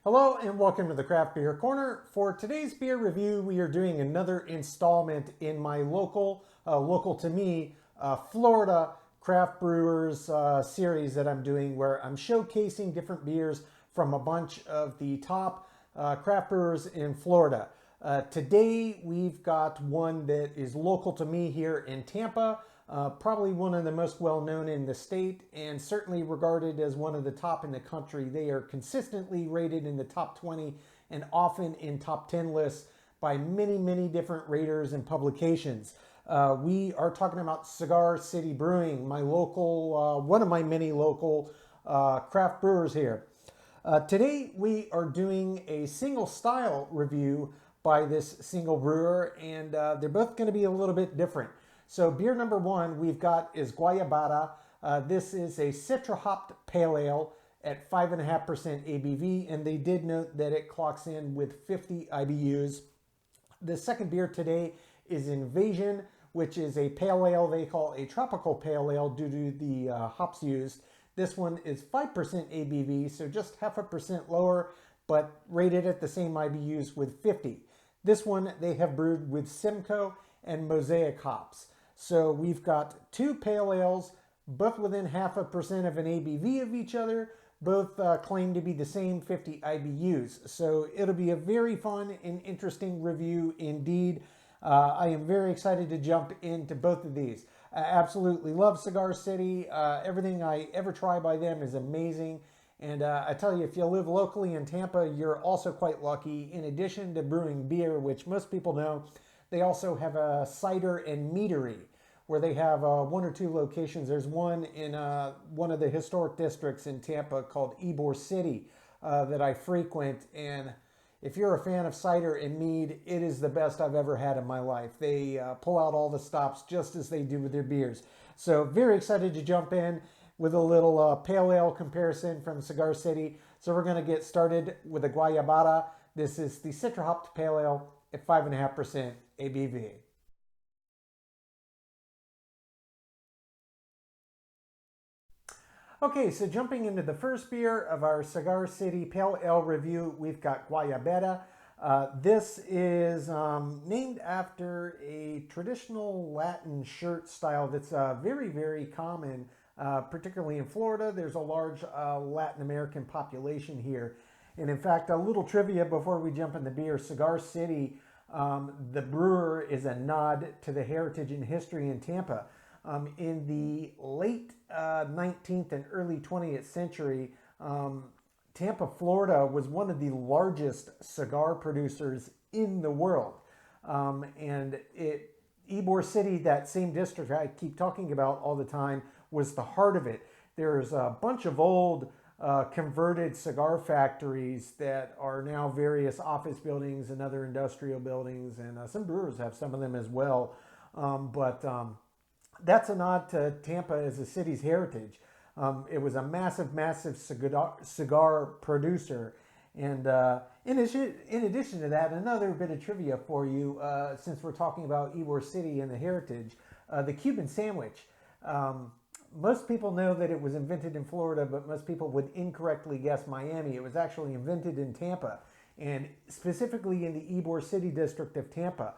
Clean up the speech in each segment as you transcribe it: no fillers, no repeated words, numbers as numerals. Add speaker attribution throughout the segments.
Speaker 1: Hello and welcome to the Craft Beer Corner. For today's beer review, we are doing another installment in my local to me, Florida craft brewers series that I'm doing, where I'm showcasing different beers from a bunch of the top craft brewers in Florida. Today we've got one that is local to me here in Tampa. Probably one of the most well-known in the state and certainly regarded as one of the top in the country. They are consistently rated in the top 20 and often in top 10 lists by many different raters and publications. We are talking about Cigar City Brewing, my local, one of my many local craft brewers here. Today we are doing a single style review by this single brewer, and they're both going to be a little bit different. So beer number one we've got is Guayabera. This is a citra hopped pale ale at 5.5% ABV, and they did note that it clocks in with 50 IBUs. The second beer today is Invasion, which is a pale ale they call a tropical pale ale due to the hops used. This one is 5% ABV, so just 0.5% lower, but rated at the same IBUs with 50. This one they have brewed with Simcoe and Mosaic hops. So we've got two pale ales, both within 0.5% of an ABV of each other, both claim to be the same 50 IBUs. So it'll be a very fun and interesting review indeed. I am very excited to jump into both of these. I absolutely love Cigar City. Everything I ever try by them is amazing. And I tell you, if you live locally in Tampa, you're also quite lucky. In addition to brewing beer, which most people know, they also have a cider and meadery where they have one or two locations. There's one in one of the historic districts in Tampa called Ybor City that I frequent. And if you're a fan of cider and mead, it is the best I've ever had in my life. They pull out all the stops just as they do with their beers. So very excited to jump in with a little pale ale comparison from Cigar City. So we're going to get started with a Guayabera. This is the citra hopped pale ale at 5.5% ABV. Okay, so jumping into the first beer of our Cigar City Pale Ale review, we've got Guayabera. This is named after a traditional Latin shirt style that's very common, particularly in Florida. There's a large Latin American population here. And in fact, a little trivia before we jump in the beer, Cigar City, the brewer is a nod to the heritage and history in Tampa. In the late 19th and early 20th century, Tampa, Florida was one of the largest cigar producers in the world. And Ybor City, that same district I keep talking about all the time, was the heart of it. There's a bunch of old converted cigar factories that are now various office buildings and other industrial buildings, and some brewers have some of them as well. That's a nod to Tampa as a city's heritage. It was a massive cigar producer. And in addition to that, another bit of trivia for you, since we're talking about Ybor City and the heritage, the Cuban sandwich. Most people know that it was invented in Florida, but most people would incorrectly guess Miami. It was actually invented in Tampa, and specifically in the Ybor City district of Tampa.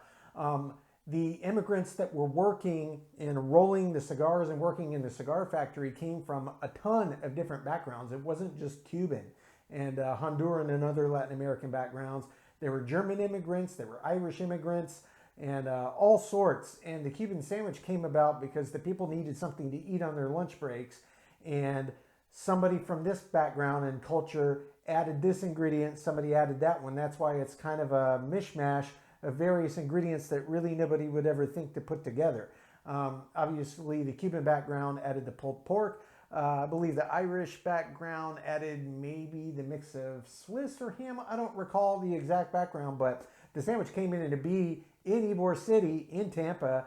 Speaker 1: The immigrants that were working and rolling the cigars and working in the cigar factory came from a ton of different backgrounds. It wasn't just Cuban and Honduran and other Latin American backgrounds. There were German immigrants, there were Irish immigrants, and all sorts. And the Cuban sandwich came about because the people needed something to eat on their lunch breaks, and somebody from this background and culture added this ingredient, somebody added that one. That's why it's kind of a mishmash of various ingredients that really nobody would ever think to put together. Obviously, the Cuban background added the pulled pork. I believe the Irish background added maybe the mix of Swiss or ham. I don't recall the exact background, but the sandwich came in to be in Ybor City, in Tampa,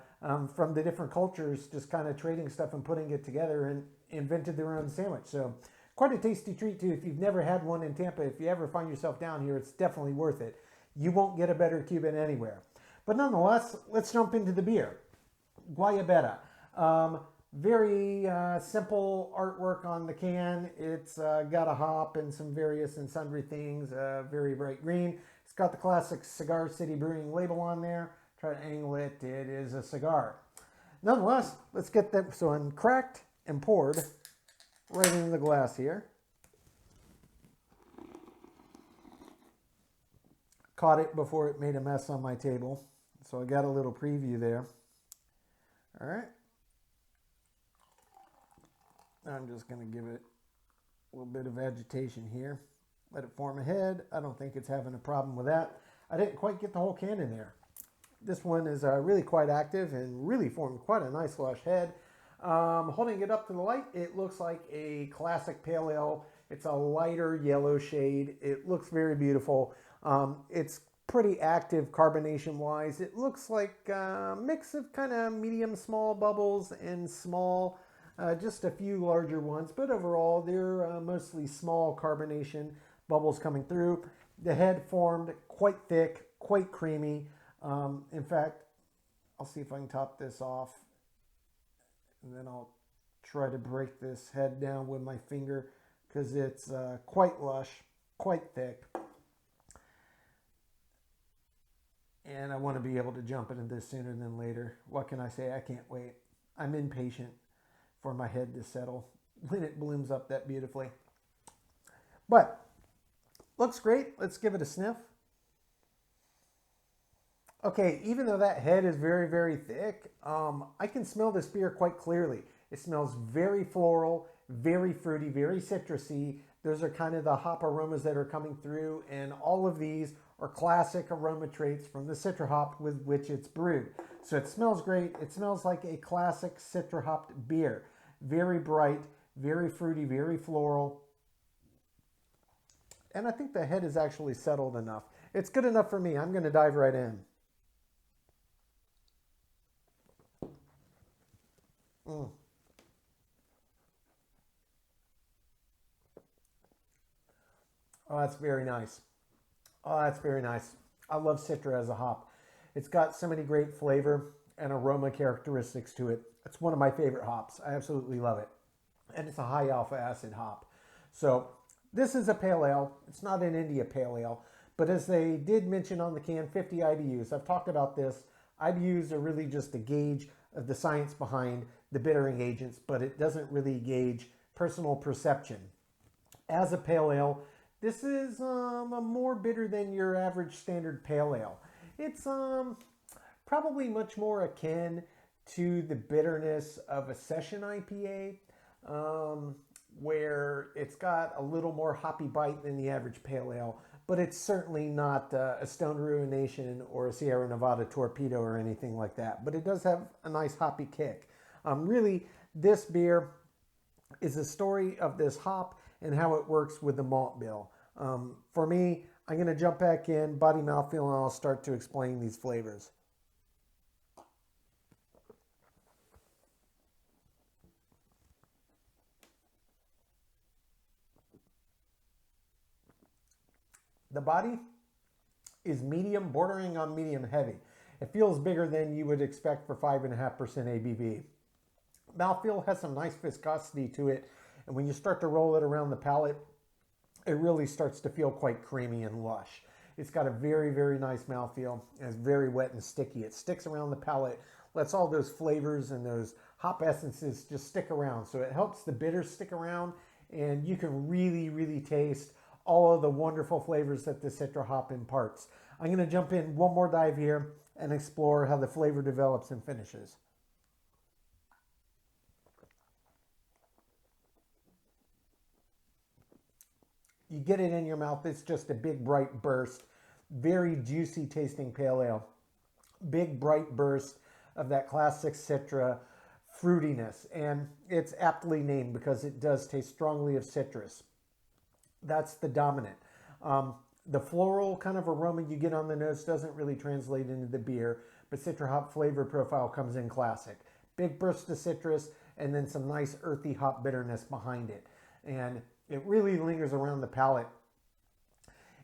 Speaker 1: from the different cultures, just kind of trading stuff and putting it together and invented their own sandwich. So quite a tasty treat too. If you've never had one in Tampa, if you ever find yourself down here, it's definitely worth it. You won't get a better Cuban anywhere. But nonetheless, let's jump into the beer. Guayabera. Very simple artwork on the can. It's got a hop and some various and sundry things, very bright green. It's got the classic Cigar City Brewing label on there. Try to angle it. It is a cigar. Nonetheless, let's get that so uncracked and poured right into the glass here. Caught it before it made a mess on my table, so I got a little preview there. All right. I'm just going to give it a little bit of agitation here. Let it form a head. I don't think it's having a problem with that. I didn't quite get the whole can in there. This one is really quite active and really formed quite a nice lush head. Holding it up to the light, it looks like a classic pale ale. It's a lighter yellow shade. It looks very beautiful. It's pretty active carbonation wise. It looks like a mix of kind of medium small bubbles and small, just a few larger ones, but overall they're mostly small carbonation bubbles coming through. The head formed quite thick, quite creamy. In fact, I'll see if I can top this off, and then I'll try to break this head down with my finger because it's quite lush, quite thick. And I want to be able to jump into this sooner than later. What can I say? I can't wait. I'm impatient for my head to settle when it blooms up that beautifully. But looks great. Let's give it a sniff. Okay, even though that head is very, very thick, I can smell this beer quite clearly. It smells very floral, very fruity, very citrusy. Those are kind of the hop aromas that are coming through, and all of these are classic aroma traits from the citra hop with which it's brewed. So it smells great. It smells like a classic citra hopped beer. Very bright, very fruity, very floral. And I think the head is actually settled enough. It's good enough for me. I'm going to dive right in. Oh, that's very nice. Oh, that's very nice. I love Citra as a hop. It's got so many great flavor and aroma characteristics to it. It's one of my favorite hops. I absolutely love it. And it's a high alpha acid hop. So this is a pale ale. It's not an India pale ale. But as they did mention on the can, 50 IBUs. I've talked about this. IBUs are really just a gauge of the science behind the bittering agents, but it doesn't really gauge personal perception. As a pale ale, this is a more bitter than your average standard pale ale. It's probably much more akin to the bitterness of a session IPA, where it's got a little more hoppy bite than the average pale ale, but it's certainly not a Stone Ruination or a Sierra Nevada Torpedo or anything like that. But it does have a nice hoppy kick. Really, this beer is a story of this hop and how it works with the malt bill. For me, I'm going to jump back in, body mouthfeel, and I'll start to explain these flavors. The body is medium, bordering on medium heavy. It feels bigger than you would expect for 5.5% ABV. Mouthfeel has some nice viscosity to it, and when you start to roll it around the palate, it really starts to feel quite creamy and lush. It's got a very, very nice mouthfeel, and it's very wet and sticky. It sticks around the palate, lets all those flavors and those hop essences just stick around. So it helps the bitters stick around, and you can really, really taste all of the wonderful flavors that the Citra hop imparts. I'm going to jump in one more dive here and explore how the flavor develops and finishes. You get it in your mouth, it's just a big bright burst, very juicy tasting pale ale. Big bright burst of that classic Citra fruitiness, and it's aptly named because it does taste strongly of citrus. That's the dominant. The floral kind of aroma you get on the nose doesn't really translate into the beer, but Citra hop flavor profile comes in classic. Big burst of citrus, and then some nice earthy hop bitterness behind it. And it really lingers around the palate.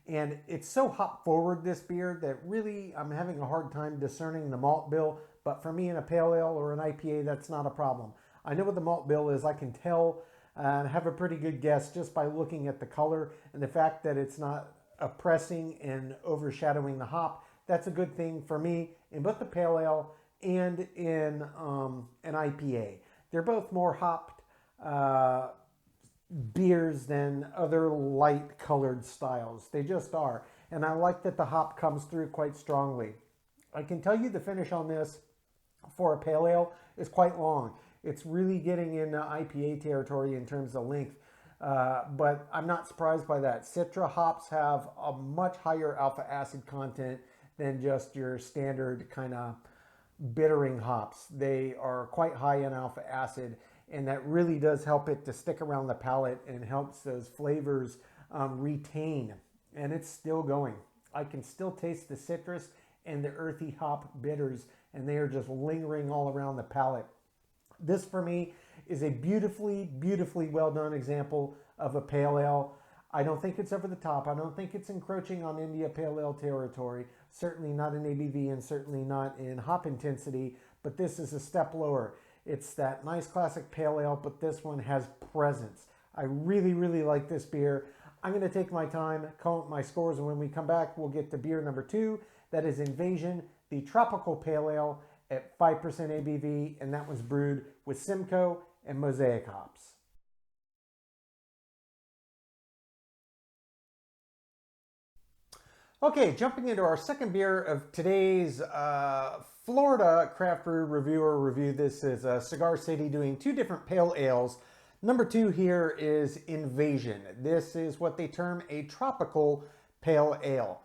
Speaker 1: And it's so hop forward, this beer, that really I'm having a hard time discerning the malt bill. But for me in a pale ale or an IPA, that's not a problem. I know what the malt bill is. I can tell and have a pretty good guess just by looking at the color and the fact that it's not oppressing and overshadowing the hop. That's a good thing for me in both the pale ale and in an IPA. They're both more hopped beers than other light colored styles. They just are. And I like that the hop comes through quite strongly. I can tell you the finish on this for a pale ale is quite long. It's really getting into IPA territory in terms of length. But I'm not surprised by that. Citra hops have a much higher alpha acid content than just your standard kind of bittering hops. They are quite high in alpha acid, and that really does help it to stick around the palate and helps those flavors retain. And it's still going. I can still taste the citrus and the earthy hop bitters, and they are just lingering all around the palate. This for me is a beautifully, beautifully well done example of a pale ale. I don't think it's over the top. I don't think it's encroaching on India Pale Ale territory. Certainly not in ABV and certainly not in hop intensity, but this is a step lower. It's that nice classic pale ale, but this one has presence. I really, really like this beer. I'm going to take my time, count my scores, and when we come back, we'll get to beer number 2. That is Invasion, the tropical pale ale at 5% ABV, and that was brewed with Simcoe and Mosaic hops. Okay, jumping into our second beer of today's Florida craft brew reviewer review. This is Cigar City doing 2 different pale ales. Number 2 here is Invasion. This is what they term a tropical pale ale.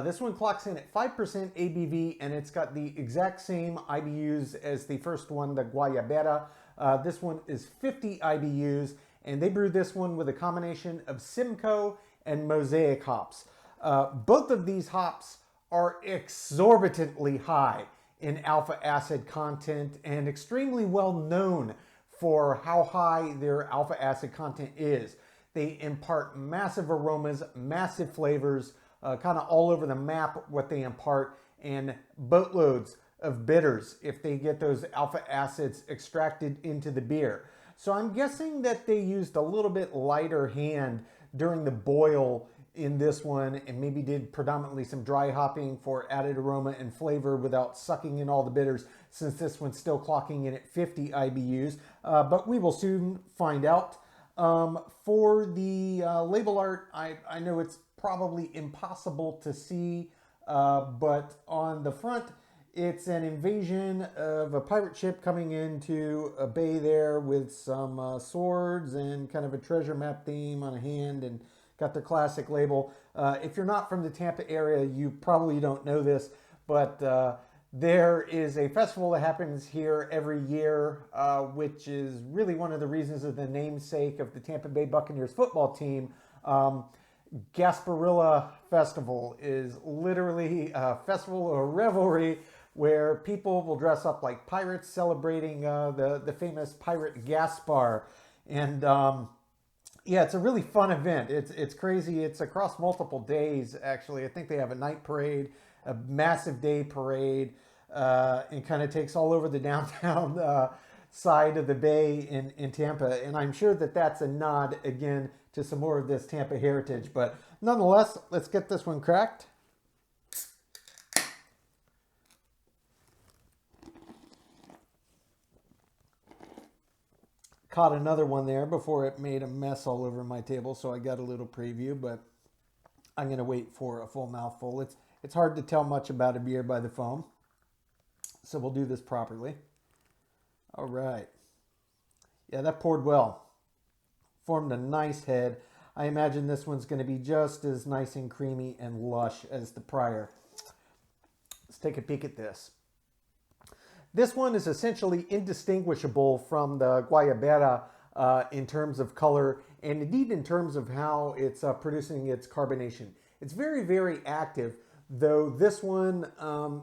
Speaker 1: This one clocks in at 5% ABV, and it's got the exact same IBUs as the first one, the Guayabera. This one is 50 IBUs, and they brewed this one with a combination of Simcoe and Mosaic hops. Both of these hops are exorbitantly high in alpha acid content and extremely well known for how high their alpha acid content is. They impart massive aromas, massive flavors, kind of all over the map what they impart, and boatloads of bitters if they get those alpha acids extracted into the beer. So I'm guessing that they used a little bit lighter hand during the boil in this one and maybe did predominantly some dry hopping for added aroma and flavor without sucking in all the bitters, since this one's still clocking in at 50 IBUs, but we will soon find out. For the label art, I know it's probably impossible to see, but on the front it's an invasion of a pirate ship coming into a bay there with some swords and kind of a treasure map theme on a hand, and got their classic label. If you're not from the Tampa area, you probably don't know this, but there is a festival that happens here every year, which is really one of the reasons of the namesake of the Tampa Bay Buccaneers football team. Gasparilla Festival is literally a festival or revelry where people will dress up like pirates celebrating the famous pirate Gaspar. And yeah, it's a really fun event. It's crazy. It's across multiple days, actually. I think they have a night parade, a massive day parade, and kind of takes all over the downtown side of the bay in Tampa. And I'm sure that that's a nod, again, to some more of this Tampa heritage. But nonetheless, let's get this one cracked. Caught another one there before it made a mess all over my table, so I got a little preview, but I'm going to wait for a full mouthful. It's hard to tell much about a beer by the foam, so we'll do this properly. All right. Yeah, that poured well. Formed a nice head. I imagine this one's going to be just as nice and creamy and lush as the prior. Let's take a peek at this. This one is essentially indistinguishable from the Guayabera in terms of color and indeed in terms of how it's producing its carbonation. It's very, very active, though this one,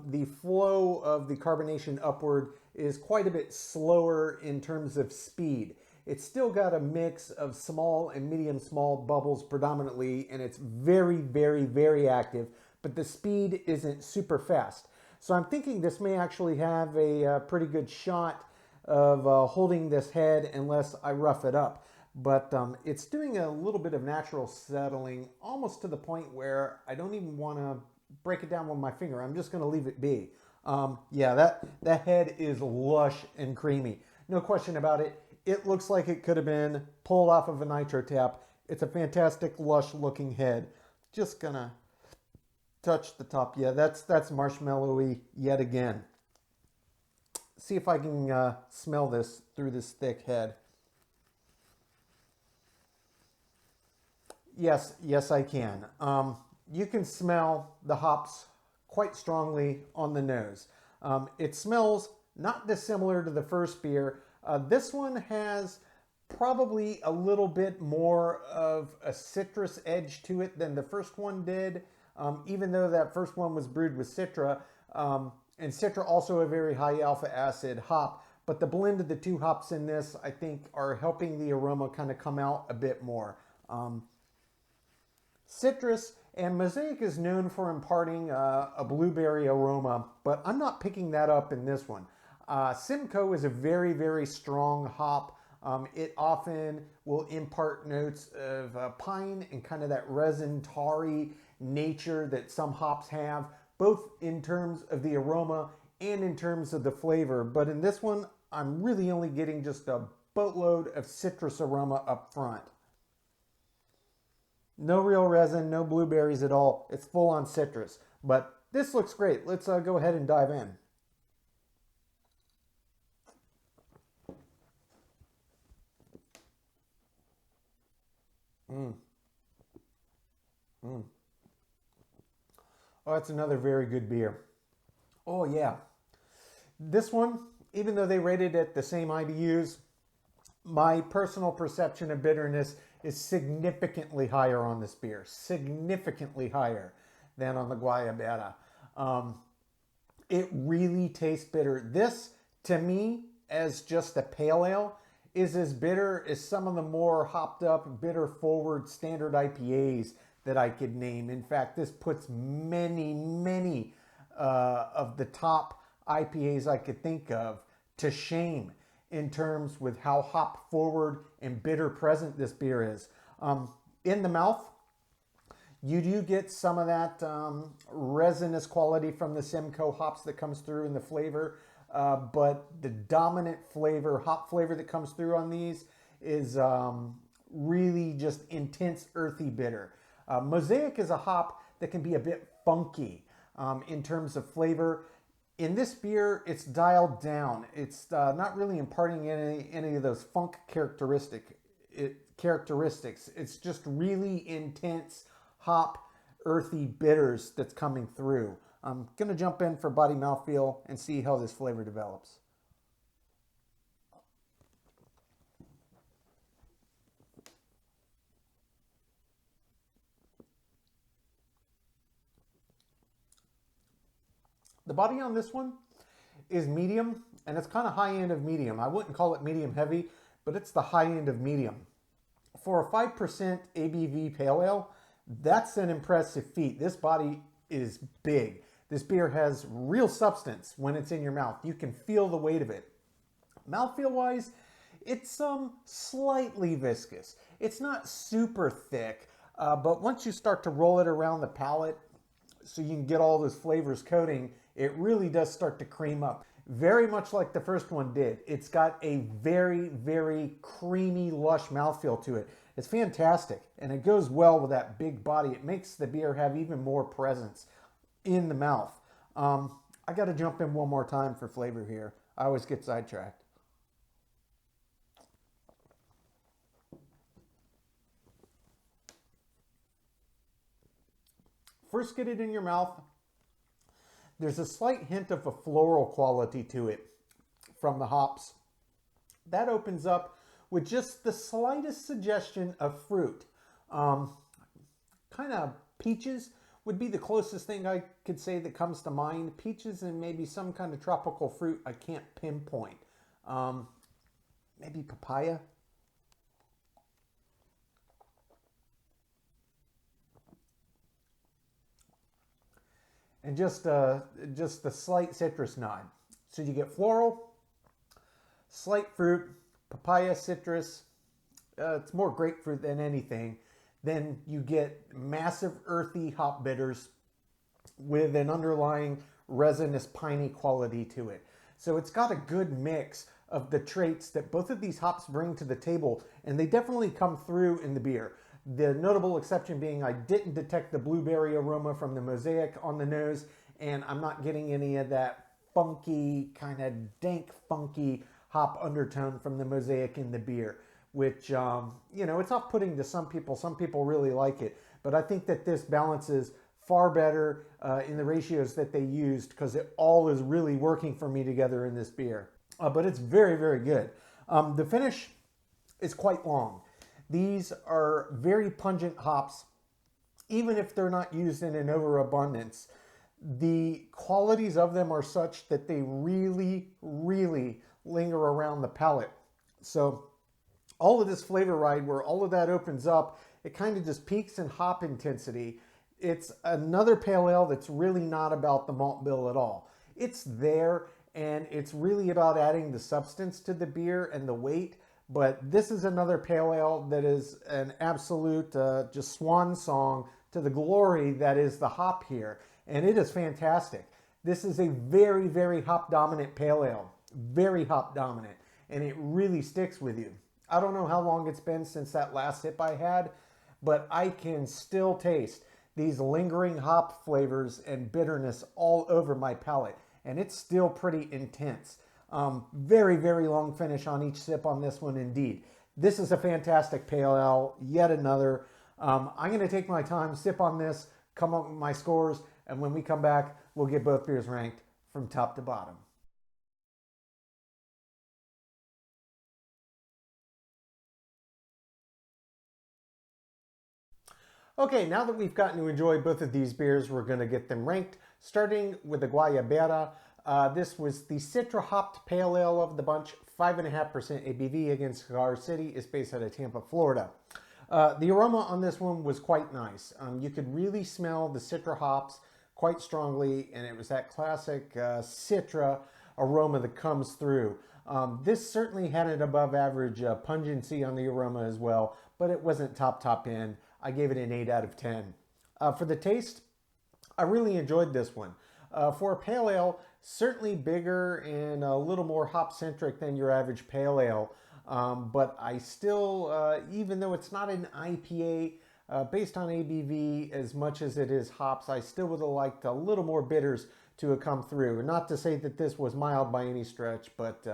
Speaker 1: the flow of the carbonation upward is quite a bit slower in terms of speed. It's still got a mix of small and medium small bubbles predominantly, and it's very, very, very active, but the speed isn't super fast. So I'm thinking this may actually have a pretty good shot of holding this head unless I rough it up. But it's doing a little bit of natural settling, almost to the point where I don't even want to break it down with my finger. I'm just going to leave it be. Yeah, that head is lush and creamy. No question about it. It looks like it could have been pulled off of a nitro tap. It's a fantastic, lush looking head. Just gonna touch the top. Yeah, that's marshmallowy yet again. See if I can smell this through this thick head. Yes, I can. You can smell the hops quite strongly on the nose. It smells not dissimilar to the first beer. This one has probably a little bit more of a citrus edge to it than the first one did, even though that first one was brewed with Citra. And Citra also a very high alpha acid hop, but the blend of the two hops in this, I think, are helping the aroma kind of come out a bit more. Citrus and Mosaic is known for imparting a blueberry aroma, but I'm not picking that up in this one. Simcoe is a very, very strong hop. It often will impart notes of pine and kind of that resin tarry nature that some hops have, both in terms of the aroma and in terms of the flavor. But in this one, I'm really only getting just a boatload of citrus aroma up front. No real resin, no blueberries at all. It's full on citrus. But this looks great. Let's go ahead and dive in. Oh, that's another very good beer. Oh, yeah. This one, even though they rated it the same IBUs, my personal perception of bitterness is significantly higher on this beer. Significantly higher than on the Guayabera. It really tastes bitter. This, to me, as just a pale ale, is as bitter as some of the more hopped up, bitter forward standard IPAs that I could name. In fact, this puts many of the top IPAs I could think of to shame in terms with how hop forward and bitter present this beer is. In the mouth, you do get some of that resinous quality from the Simcoe hops that comes through in the flavor, but the dominant flavor, hop flavor that comes through on these is really just intense earthy bitter. Mosaic is a hop that can be a bit funky in terms of flavor. In this beer, it's dialed down. It's not really imparting any of those funk characteristics. It's just really intense hop, earthy bitters that's coming through. I'm going to jump in for body mouthfeel and see how this flavor develops. The body on this one is medium, and it's kind of high end of medium. I wouldn't call it medium heavy, but it's the high end of medium. For a 5% ABV pale ale, that's an impressive feat. This body is big. This beer has real substance when it's in your mouth. You can feel the weight of it. Mouthfeel wise, it's slightly viscous. It's not super thick, but once you start to roll it around the palate so you can get all those flavors coating, it really does start to cream up. Very much like the first one did. It's got a very creamy, lush mouthfeel to it. It's fantastic, and it goes well with that big body. It makes the beer have even more presence in the mouth. I got to jump in one more time for flavor here. I always get sidetracked. First, get it in your mouth. There's a slight hint of a floral quality to it from the hops. That opens up with just the slightest suggestion of fruit. Kind of peaches would be the closest thing I could say that comes to mind. Peaches and maybe some kind of tropical fruit I can't pinpoint. Maybe papaya. And just the slight citrus nod. So you get floral, Slight fruit, papaya, citrus. It's more grapefruit than anything. Then you get massive earthy hop bitters with an underlying resinous piney quality to it. So it's got a good mix of the traits that both of these hops bring to the table, and they definitely come through in the beer. The notable exception being I didn't detect the blueberry aroma from the Mosaic on the nose, and I'm not getting any of that funky, kind of dank, funky hop undertone from the Mosaic in the beer, which, you know, it's off-putting to some people. Some people really like it, but I think that this balances far better in the ratios that they used, because it all is really working for me together in this beer. But it's very, very good. The finish is quite long. These are very pungent hops, even if they're not used in an overabundance. The qualities of them are such that they really, really linger around the palate. So all of this flavor ride, where all of that opens up, it kind of just peaks in hop intensity. It's another pale ale that's really not about the malt bill at all. It's there, and it's really about adding the substance to the beer and the weight. But this is another pale ale that is an absolute just swan song to the glory that is the hop here. And it is fantastic. This is a very, very hop dominant pale ale. Very hop dominant. And it really sticks with you. I don't know how long it's been since that last sip I had, but I can still taste these lingering hop flavors and bitterness all over my palate. And it's still pretty intense. Very, very long finish on each sip on this one indeed. This is a fantastic pale ale, yet another. I'm going to take my time, sip on this, come up with my scores, and when we come back, we'll get both beers ranked from top to bottom. Okay, now that we've gotten to enjoy both of these beers, we're going to get them ranked, starting with the Guayabera. This was the Citra hopped pale ale of the bunch, 5.5% ABV again. Cigar City is based out of Tampa, Florida. The aroma on this one was quite nice. You could really smell the Citra hops quite strongly, and it was that classic Citra aroma that comes through. This certainly had an above average pungency on the aroma as well, but it wasn't top end. I gave it an 8 out of 10. For the taste, I really enjoyed this one. For a pale ale, certainly bigger and a little more hop-centric than your average pale ale. But I still, even though it's not an IPA based on ABV as much as it is hops, I still would have liked a little more bitters to have come through. Not to say that this was mild by any stretch, but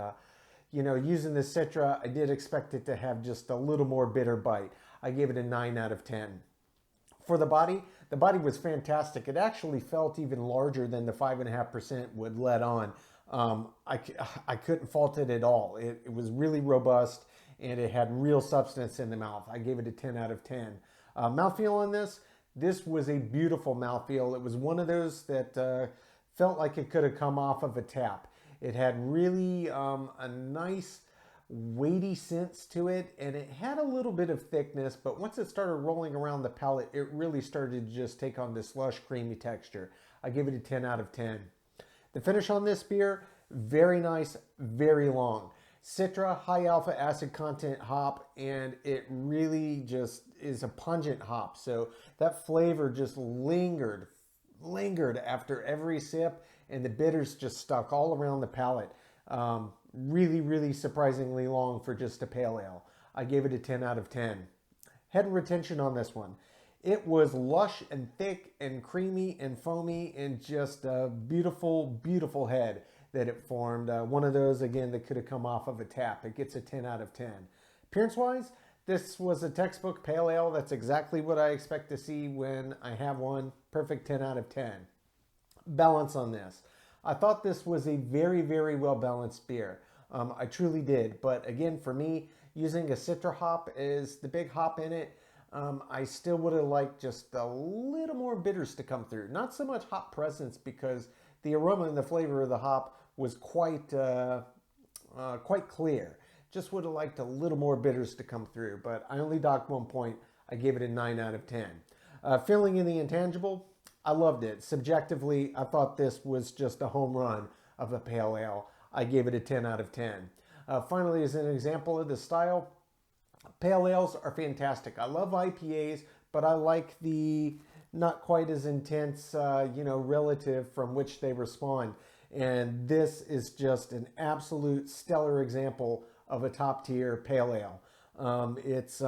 Speaker 1: you know, using the Citra, I did expect it to have just a little more bitter bite. I gave it a 9 out of 10. For the body was fantastic. It actually felt even larger than the 5.5% would let on. I couldn't fault it at all. It was really robust, and it had real substance in the mouth. I gave it a 10 out of 10. Mouthfeel on this was a beautiful mouthfeel. It was one of those that felt like it could have come off of a tap. It had really a nice weighty sense to it, and it had a little bit of thickness, but once it started rolling around the palate, it really started to just take on this lush, creamy texture. I give it a 10 out of 10. The finish on this beer, very nice, very long. Citra, high alpha acid content hop, and it really just is a pungent hop. So that flavor just lingered after every sip, and the bitters just stuck all around the palate. Really, really surprisingly long for just a pale ale. I gave it a 10 out of 10. Head retention on this one. It was lush and thick and creamy and foamy, and just a beautiful, beautiful head that it formed. One of those, again, that could have come off of a tap. It gets a 10 out of 10. Appearance-wise, this was a textbook pale ale. That's exactly what I expect to see when I have one. Perfect 10 out of 10. Balance on this. I thought this was a very, very well-balanced beer. I truly did. But again, for me, using a Citra hop as the big hop in it, I still would have liked just a little more bitters to come through. Not so much hop presence, because the aroma and the flavor of the hop was quite clear. Just would have liked a little more bitters to come through. But I only docked 1 point. I gave it a 9 out of 10. Filling in the intangible, I loved it. Subjectively, I thought this was just a home run of a pale ale. I gave it a 10 out of 10. Finally, as an example of the style, pale ales are fantastic. I love IPAs, but I like the not quite as intense, relative from which they respond. And this is just an absolute stellar example of a top tier pale ale. It's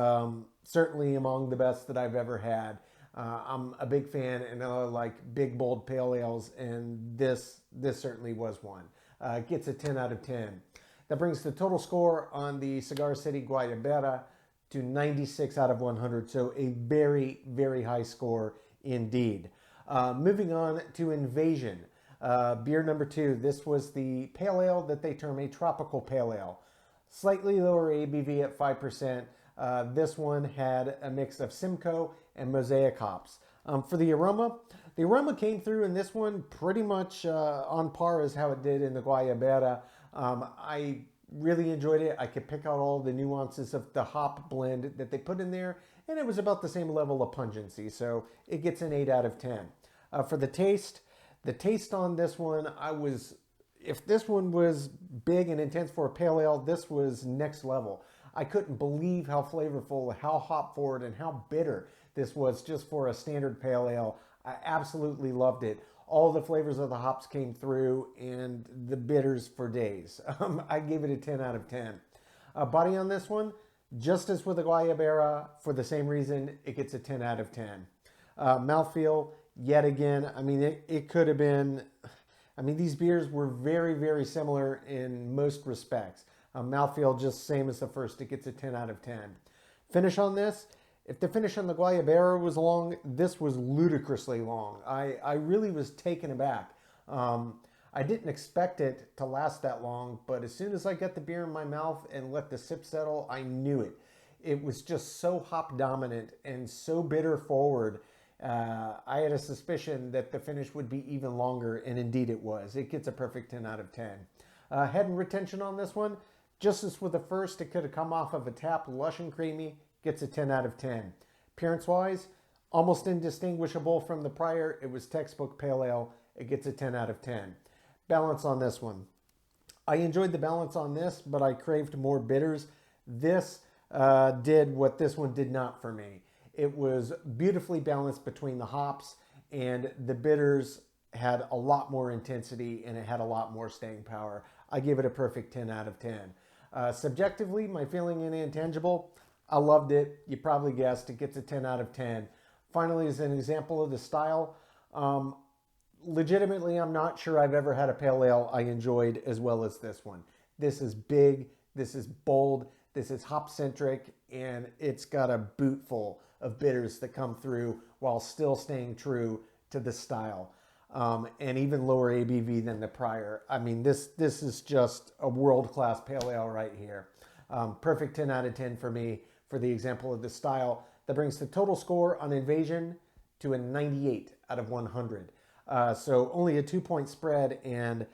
Speaker 1: certainly among the best that I've ever had. I'm a big fan, and I like big, bold pale ales, and this certainly was one. It gets a 10 out of 10. That brings the total score on the Cigar City Guayabera to 96 out of 100, so a very, very high score indeed. Moving on to Invasion, beer number 2. This was the pale ale that they term a tropical pale ale. Slightly lower ABV at 5%. This one had a mix of Simcoe and Mosaic hops. For the aroma came through in this one pretty much on par as how it did in the Guayabera. I really enjoyed it. I could pick out all the nuances of the hop blend that they put in there, and it was about the same level of pungency, so it gets an 8 out of 10. For the taste on this one, if this one was big and intense for a pale ale, this was next level. I couldn't believe how flavorful, how hop forward, and how bitter this was just for a standard pale ale. I absolutely loved it. All the flavors of the hops came through, and the bitters for days. I gave it a 10 out of 10. Body on this one, just as with the Guayabera, for the same reason, it gets a 10 out of 10. Mouthfeel, yet again, it could have been, these beers were very, very similar in most respects. Mouthfeel, just same as the first, it gets a 10 out of 10. Finish on this, if the finish on the Guayabera was long, this was ludicrously long. I really was taken aback. I didn't expect it to last that long, but as soon as I got the beer in my mouth and let the sip settle, I knew it. It was just so hop dominant and so bitter forward. I had a suspicion that the finish would be even longer, and indeed it was. It gets a perfect 10 out of 10. Head and retention on this one, just as with the first, it could have come off of a tap, lush and creamy, gets a 10 out of 10. Appearance-wise, almost indistinguishable from the prior. It was textbook pale ale. It gets a 10 out of 10. Balance on this one. I enjoyed the balance on this, but I craved more bitters. This did what this one did not for me. It was beautifully balanced between the hops, and the bitters had a lot more intensity, and it had a lot more staying power. I give it a perfect 10 out of 10. Subjectively, my feeling in Intangible, I loved it. You probably guessed it gets a 10 out of 10. Finally, as an example of the style, legitimately, I'm not sure I've ever had a pale ale I enjoyed as well as this one. This is big, this is bold, this is hop-centric, and it's got a boot full of bitters that come through while still staying true to the style. And even lower ABV than the prior. This is just a world-class pale ale right here. Perfect 10 out of 10 for me for the example of the style. That brings the total score on Invasion to a 98 out of 100. So only a 2-point spread, and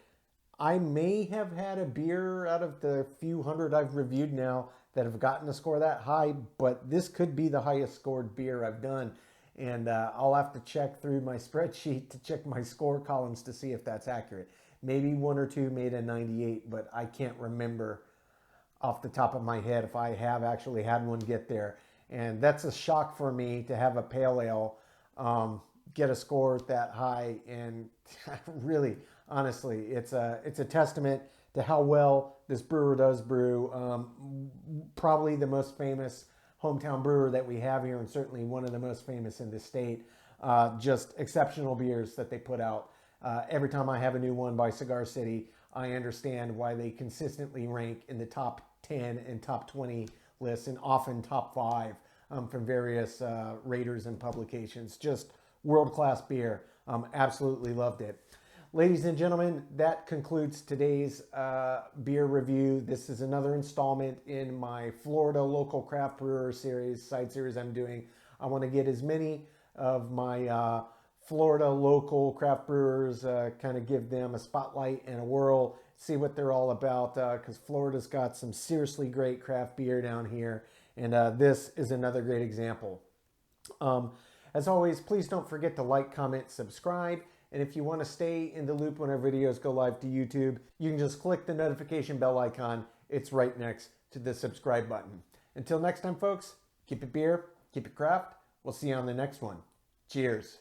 Speaker 1: I may have had a beer out of the few hundred I've reviewed now that have gotten a score that high, but this could be the highest scored beer I've done. And I'll have to check through my spreadsheet to check my score columns to see if that's accurate. Maybe one or two made a 98, but I can't remember off the top of my head if I have actually had one get there. And that's a shock for me to have a pale ale get a score that high. And really, honestly, it's a testament to how well this brewer does brew. Probably the most famous hometown brewer that we have here, and certainly one of the most famous in the state. Just exceptional beers that they put out. Every time I have a new one by Cigar City, I understand why they consistently rank in the top 10 and top 20 lists, and often top 5 from various raters and publications. Just world-class beer. Absolutely loved it. Ladies and gentlemen, that concludes today's beer review. This is another installment in my Florida local craft brewer series, side series I'm doing. I want to get as many of my Florida local craft brewers, kind of give them a spotlight and a whirl, see what they're all about, because Florida's got some seriously great craft beer down here, and this is another great example. As always, please don't forget to like, comment, subscribe. And if you want to stay in the loop when our videos go live to YouTube, you can just click the notification bell icon. it's right next to the subscribe button. Until next time, folks, keep it beer, keep it craft. We'll see you on the next one. Cheers.